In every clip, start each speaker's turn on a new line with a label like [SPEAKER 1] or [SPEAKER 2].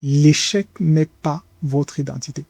[SPEAKER 1] l'échec n'est pas votre identité.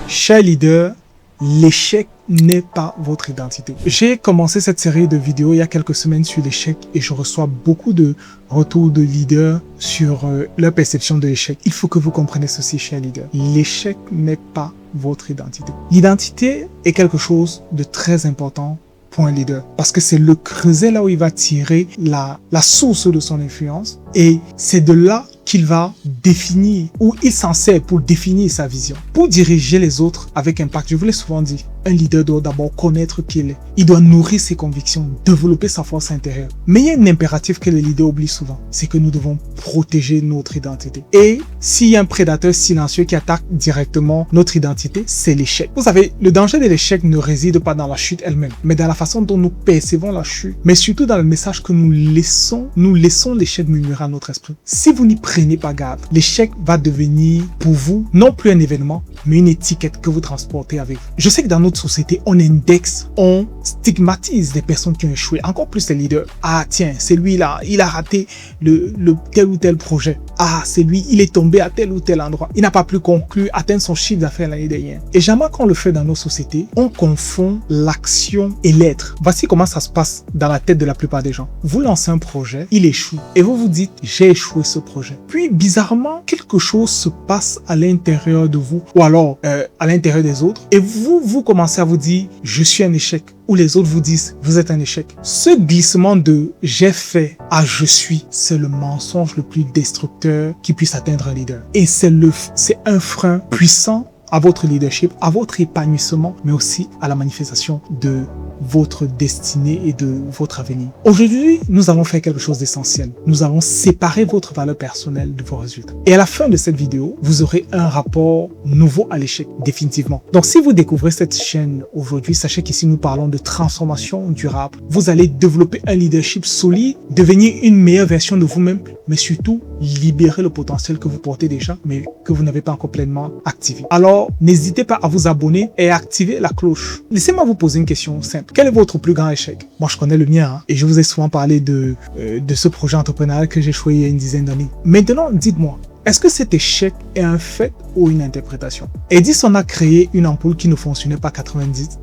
[SPEAKER 1] Cher leader, l'échec n'est pas votre identité. J'ai commencé cette série de vidéos il y a quelques semaines sur l'échec et je reçois beaucoup de retours de leaders sur leur perception de l'échec. Il faut que vous compreniez ceci, cher leader. L'échec n'est pas votre identité. L'identité est quelque chose de très important pour un leader parce que c'est le creuset là où il va tirer la source de son influence et c'est de là qu'il va définir, ou il s'en sert pour définir sa vision. Pour diriger les autres avec impact, je vous l'ai souvent dit, un leader doit d'abord connaître qui il est. Il doit nourrir ses convictions, développer sa force intérieure. Mais il y a un impératif que les leaders oublient souvent, c'est que nous devons protéger notre identité. Et s'il y a un prédateur silencieux qui attaque directement notre identité, c'est l'échec. Vous savez, le danger de l'échec ne réside pas dans la chute elle-même, mais dans la façon dont nous percevons la chute, mais surtout dans le message que nous laissons l'échec murmurer à notre esprit. Si vous n'y prenez pas garde, l'échec va devenir pour vous non plus un événement, mais une étiquette que vous transportez avec vous. Je sais que dans notre société, on indexe, on stigmatise des personnes qui ont échoué, encore plus les leaders. Ah tiens, c'est lui là, il a raté le tel ou tel projet. Ah, c'est lui, il est tombé à tel ou tel endroit. Il n'a pas pu conclure, atteindre son chiffre d'affaires l'année dernière. Et jamais qu'on le fait dans nos sociétés, on confond l'action et l'être. Voici comment ça se passe dans la tête de la plupart des gens. Vous lancez un projet, il échoue. Et vous vous dites, j'ai échoué ce projet. Puis, bizarrement, quelque chose se passe à l'intérieur de vous, ou alors à l'intérieur des autres. Et vous commencez à vous dire, je suis un échec. Ou les autres vous disent, vous êtes un échec. Ce glissement de j'ai fait à je suis, c'est le mensonge le plus destructeur qui puisse atteindre un leader. Et c'est un frein puissant à votre leadership, à votre épanouissement, mais aussi à la manifestation de votre destinée et de votre avenir. Aujourd'hui, nous allons faire quelque chose d'essentiel. Nous allons séparer votre valeur personnelle de vos résultats. Et à la fin de cette vidéo, vous aurez un rapport nouveau à l'échec, définitivement. Donc, si vous découvrez cette chaîne aujourd'hui, sachez qu'ici, nous parlons de transformation durable. Vous allez développer un leadership solide, devenir une meilleure version de vous-même, mais surtout, libérer le potentiel que vous portez déjà, mais que vous n'avez pas encore pleinement activé. Alors, n'hésitez pas à vous abonner et à activer la cloche. Laissez-moi vous poser une question simple. Quel est votre plus grand échec? Moi, je connais le mien, hein, et je vous ai souvent parlé de ce projet entrepreneurial que j'ai échoué il y a une dizaine d'années. Maintenant, dites-moi, est-ce que cet échec est un fait ou une interprétation? Edison a créé une ampoule qui ne fonctionnait pas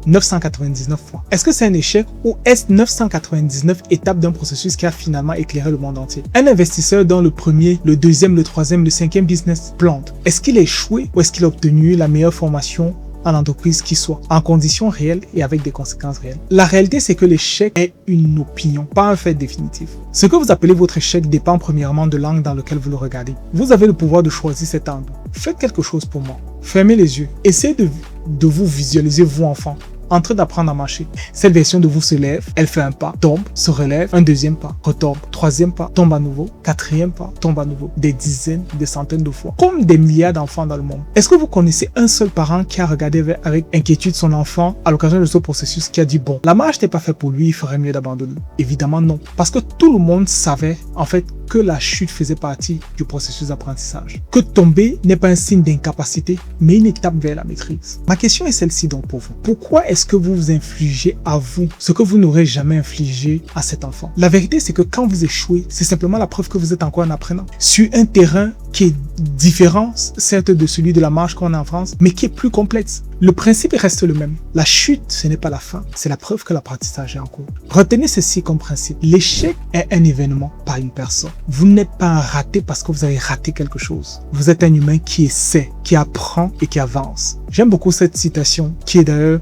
[SPEAKER 1] 999 fois. Est-ce que c'est un échec ou est-ce 999 étapes d'un processus qui a finalement éclairé le monde entier? Un investisseur dans le premier, le deuxième, le troisième, le cinquième business plante. Est-ce qu'il a échoué ou est-ce qu'il a obtenu la meilleure formation en entreprise qui soit, en conditions réelles et avec des conséquences réelles? La réalité, c'est que l'échec est une opinion, pas un fait définitif. Ce que vous appelez votre échec dépend premièrement de l'angle dans lequel vous le regardez. Vous avez le pouvoir de choisir cet angle. Faites quelque chose pour moi. Fermez les yeux. Essayez de vous visualiser, vous enfant, en train d'apprendre à marcher. Cette version de vous se lève, elle fait un pas, tombe, se relève, un deuxième pas, retombe, troisième pas, tombe à nouveau, quatrième pas, tombe à nouveau, des dizaines, des centaines de fois, comme des milliards d'enfants dans le monde. Est-ce que vous connaissez un seul parent qui a regardé avec inquiétude son enfant à l'occasion de ce processus, qui a dit bon, la marche n'est pas faite pour lui, il ferait mieux d'abandonner? Évidemment non, parce que tout le monde savait en fait que la chute faisait partie du processus d'apprentissage. Que tomber n'est pas un signe d'incapacité, mais une étape vers la maîtrise. Ma question est celle-ci donc pour vous. Pourquoi est-ce que vous vous infligez à vous ce que vous n'aurez jamais infligé à cet enfant? La vérité, c'est que quand vous échouez, c'est simplement la preuve que vous êtes encore un apprenant. Sur un terrain qui est différent, certes, de celui de la marche qu'on a en France, mais qui est plus complexe. Le principe reste le même. La chute, ce n'est pas la fin, c'est la preuve que l'apprentissage est en cours. Retenez ceci comme principe. L'échec est un événement, pas une personne. Vous n'êtes pas un raté parce que vous avez raté quelque chose. Vous êtes un humain qui essaie, qui apprend et qui avance. J'aime beaucoup cette citation, qui est d'ailleurs,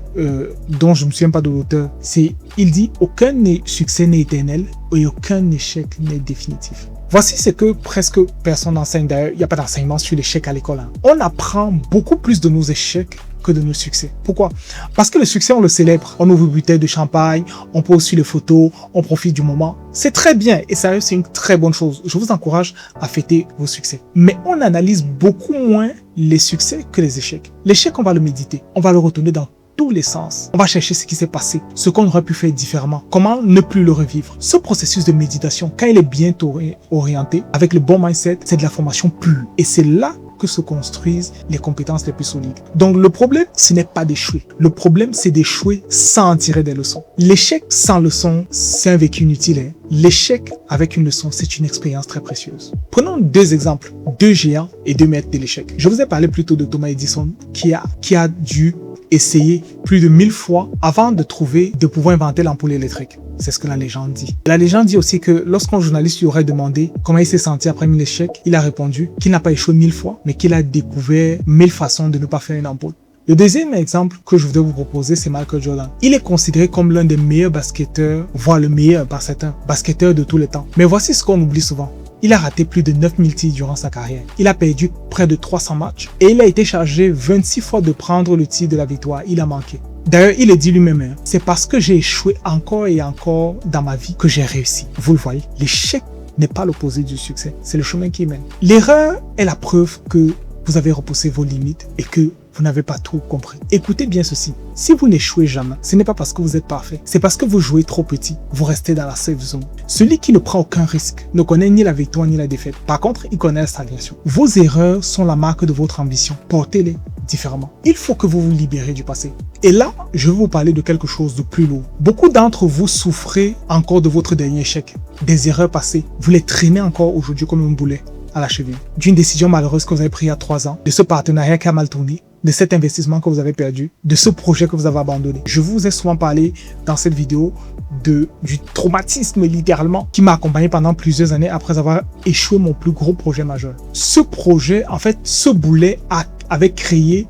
[SPEAKER 1] dont je ne me souviens pas de l'auteur. Il dit « Aucun succès n'est éternel et aucun échec n'est définitif ». Voici ce que presque personne n'enseigne. D'ailleurs, il n'y a pas d'enseignement sur l'échec à l'école. Hein. On apprend beaucoup plus de nos échecs que de nos succès. Pourquoi? Parce que le succès, on le célèbre. On ouvre une bouteille de champagne, on pose sur les photos, on profite du moment. C'est très bien et sérieux, c'est une très bonne chose. Je vous encourage à fêter vos succès. Mais on analyse beaucoup moins les succès que les échecs. L'échec, on va le méditer. On va le retourner dans tous les sens. On va chercher ce qui s'est passé, ce qu'on aurait pu faire différemment, comment ne plus le revivre. Ce processus de méditation, quand il est bien orienté, avec le bon mindset, c'est de la formation pure. Et c'est là que se construisent les compétences les plus solides. Donc le problème, ce n'est pas d'échouer. Le problème, c'est d'échouer sans en tirer des leçons. L'échec sans leçon, c'est un vécu inutile. Hein. L'échec avec une leçon, c'est une expérience très précieuse. Prenons deux exemples, deux géants et deux maîtres de l'échec. Je vous ai parlé plutôt de Thomas Edison qui a dû essayer plus de 1000 fois avant de pouvoir inventer l'ampoule électrique. C'est ce que la légende dit. La légende dit aussi que lorsqu'un journaliste lui aurait demandé comment il s'est senti après 1000 échecs, il a répondu qu'il n'a pas échoué 1000 fois, mais qu'il a découvert 1000 façons de ne pas faire une ampoule. Le deuxième exemple que je voudrais vous proposer, c'est Michael Jordan. Il est considéré comme l'un des meilleurs basketteurs, voire le meilleur par certains, basketteurs de tous les temps. Mais voici ce qu'on oublie souvent. Il a raté plus de 9000 tirs durant sa carrière. Il a perdu près de 300 matchs et il a été chargé 26 fois de prendre le tir de la victoire. Il a manqué. D'ailleurs, il le dit lui-même, c'est parce que j'ai échoué encore et encore dans ma vie que j'ai réussi. Vous le voyez, l'échec n'est pas l'opposé du succès, c'est le chemin qui mène. L'erreur est la preuve que vous avez repoussé vos limites et que vous n'avez pas tout compris. Écoutez bien ceci. Si vous n'échouez jamais, ce n'est pas parce que vous êtes parfait. C'est parce que vous jouez trop petit. Vous restez dans la safe zone. Celui qui ne prend aucun risque ne connaît ni la victoire ni la défaite. Par contre, il connaît la stagnation. Vos erreurs sont la marque de votre ambition. Portez-les différemment. Il faut que vous vous libérez du passé. Et là, je vais vous parler de quelque chose de plus lourd. Beaucoup d'entre vous souffrez encore de votre dernier échec. Des erreurs passées. Vous les traînez encore aujourd'hui comme un boulet à la cheville. D'une décision malheureuse que vous avez prise il y a 3 ans, de ce partenariat qui a mal tourné, de cet investissement que vous avez perdu, de ce projet que vous avez abandonné. Je vous ai souvent parlé dans cette vidéo du traumatisme littéralement qui m'a accompagné pendant plusieurs années après avoir échoué mon plus gros projet majeur. Ce projet, en fait, ce boulet avait créé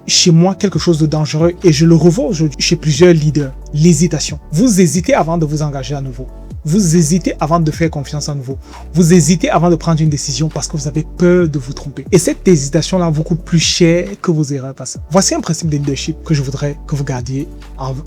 [SPEAKER 1] chez moi quelque chose de dangereux et je le revois aujourd'hui chez plusieurs leaders. L'hésitation. Vous hésitez avant de vous engager à nouveau. Vous hésitez avant de faire confiance à nouveau. Vous hésitez avant de prendre une décision parce que vous avez peur de vous tromper. Et cette hésitation-là vous coûte plus cher que vos erreurs passées. Voici un principe de leadership que je voudrais que vous gardiez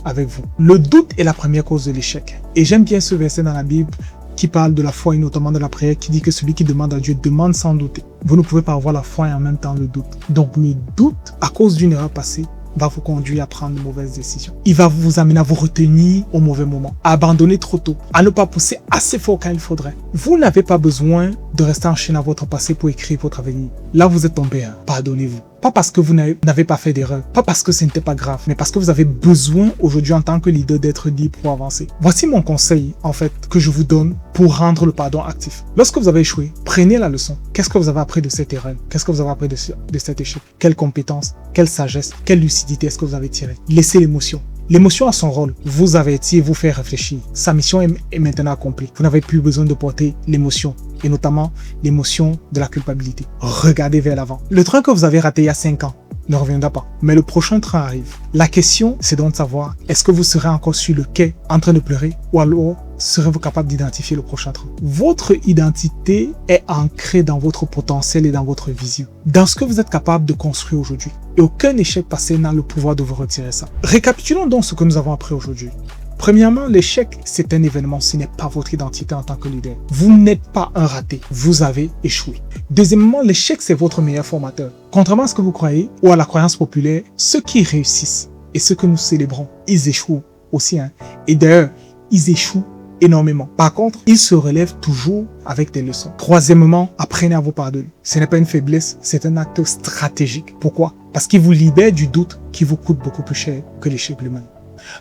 [SPEAKER 1] avec vous. Le doute est la première cause de l'échec. Et j'aime bien ce verset dans la Bible qui parle de la foi et notamment de la prière, qui dit que celui qui demande à Dieu demande sans douter. Vous ne pouvez pas avoir la foi et en même temps le doute. Donc le doute, à cause d'une erreur passée, va vous conduire à prendre de mauvaises décisions. Il va vous amener à vous retenir au mauvais moment, à abandonner trop tôt, à ne pas pousser assez fort quand il faudrait. Vous n'avez pas besoin de rester enchaîné à votre passé pour écrire votre avenir. Là, vous êtes tombé, pardonnez-vous. Pas parce que vous n'avez pas fait d'erreur, pas parce que ce n'était pas grave, mais parce que vous avez besoin aujourd'hui en tant que leader d'être libre pour avancer. Voici mon conseil, en fait, que je vous donne pour rendre le pardon actif. Lorsque vous avez échoué, prenez la leçon. Qu'est-ce que vous avez appris de cette erreur? Qu'est-ce que vous avez appris de cet échec? Quelles compétences, quelle sagesse, quelle lucidité est-ce que vous avez tiré? Laissez l'émotion. L'émotion a son rôle, vous avertir, vous faire réfléchir. Sa mission est maintenant accomplie. Vous n'avez plus besoin de porter l'émotion, et notamment l'émotion de la culpabilité. Regardez vers l'avant. Le train que vous avez raté il y a 5 ans ne reviendra pas, mais le prochain train arrive. La question, c'est donc de savoir, est-ce que vous serez encore sur le quai en train de pleurer, ou alors serez-vous capable d'identifier le prochain train? Votre identité est ancrée dans votre potentiel et dans votre vision, dans ce que vous êtes capable de construire aujourd'hui. Et aucun échec passé n'a le pouvoir de vous retirer ça. Récapitulons donc ce que nous avons appris aujourd'hui. Premièrement, l'échec, c'est un événement, ce n'est pas votre identité en tant que leader. Vous n'êtes pas un raté, vous avez échoué. Deuxièmement, l'échec, c'est votre meilleur formateur. Contrairement à ce que vous croyez, ou à la croyance populaire, ceux qui réussissent et ceux que nous célébrons, ils échouent aussi. Et d'ailleurs, ils échouent énormément. Par contre, ils se relèvent toujours avec des leçons. Troisièmement, apprenez à vous pardonner. Ce n'est pas une faiblesse, c'est un acte stratégique. Pourquoi? Parce qu'il vous libère du doute qui vous coûte beaucoup plus cher que l'échec lui-même.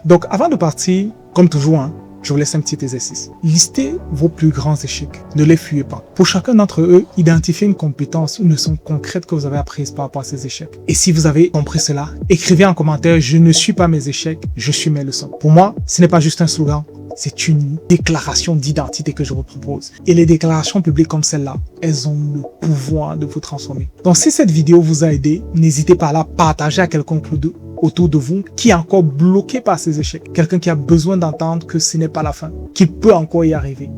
[SPEAKER 1] Donc, avant de partir, comme toujours, je vous laisse un petit exercice. Listez vos plus grands échecs. Ne les fuyez pas. Pour chacun d'entre eux, identifiez une compétence ou une leçon concrète que vous avez apprise par rapport à ces échecs. Et si vous avez compris cela, écrivez en commentaire « Je ne suis pas mes échecs, je suis mes leçons ». Pour moi, ce n'est pas juste un slogan, c'est une déclaration d'identité que je vous propose. Et les déclarations publiques comme celle-là, elles ont le pouvoir de vous transformer. Donc, si cette vidéo vous a aidé, n'hésitez pas à la partager à quelqu'un autour de vous qui est encore bloqué par ces échecs. Quelqu'un qui a besoin d'entendre que ce n'est pas la fin, qu'il peut encore y arriver.